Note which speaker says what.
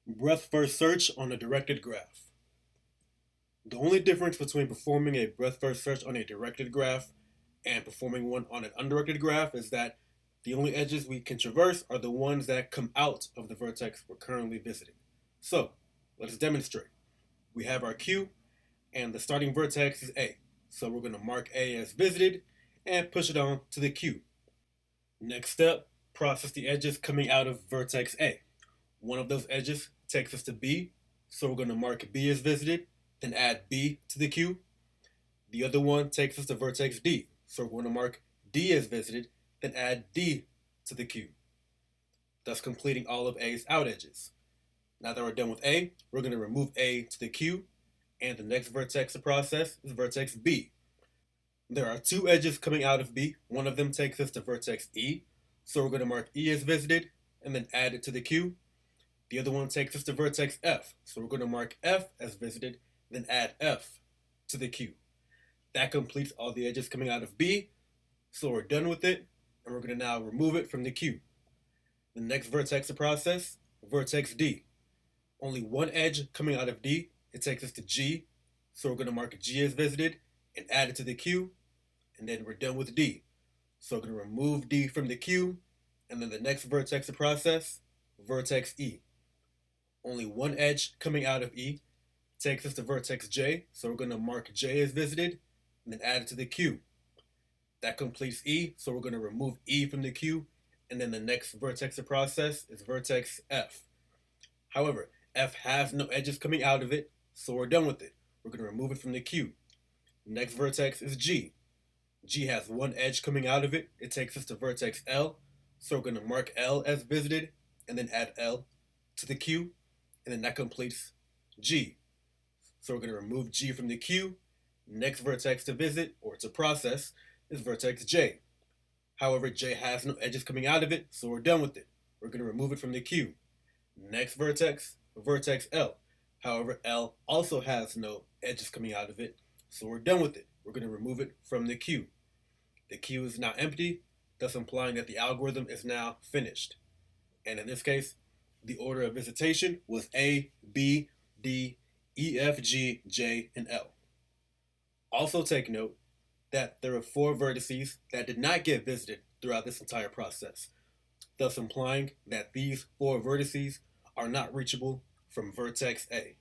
Speaker 1: Breadth first search on a directed graph. The only difference between performing a breadth first search on a directed graph and performing one on an undirected graph is that the only edges we can traverse are the ones that come out of the vertex we're currently visiting. So, let's demonstrate. We have our Q, and the starting vertex is A. So we're going to mark A as visited and push it on to the Q. Next step, process the edges coming out of vertex A. One of those edges takes us to B, so we're going to mark B as visited, then add B to the Q. The other one takes us to vertex D, so we're going to mark D as visited, then add D to the Q, thus completing all of A's out edges. Now that we're done with A, we're going to remove A to the Q, and the next vertex to process is vertex B. There are two edges coming out of B. One of them takes us to vertex E, so we're going to mark E as visited, and then add it to the Q. The other one takes us to vertex F, so we're going to mark F as visited, then add F to the Q. That completes all the edges coming out of B, so we're done with it, and we're going to now remove it from the Q. The next vertex to process, vertex D. Only one edge coming out of D, it takes us to G, so we're going to mark G as visited and add it to the Q, and then we're done with D. So we're going to remove D from the Q, and then the next vertex to process, vertex E. Only one edge coming out of E takes us to vertex J, so we're going to mark J as visited and then add it to the Q. That completes E, so we're going to remove E from the Q, and then the next vertex to process is vertex F. However, F has no edges coming out of it, so we're done with it. We're going to remove it from the Q. Next vertex is G. G has one edge coming out of it. It takes us to vertex L, so we're going to mark L as visited and then add L to the Q, and then that completes G. So we're going to remove G from the Q. Next vertex to visit or to process is vertex J. However, J has no edges coming out of it, so we're done with it. We're going to remove it from the Q. Next vertex, vertex L. However, L also has no edges coming out of it, so we're done with it. We're going to remove it from the Q. The Q is now empty, thus implying that the algorithm is now finished. And in this case, the order of visitation was A, B, D, E, F, G, J, and L. Also take note that there are four vertices that did not get visited throughout this entire process, thus implying that these four vertices are not reachable from vertex A.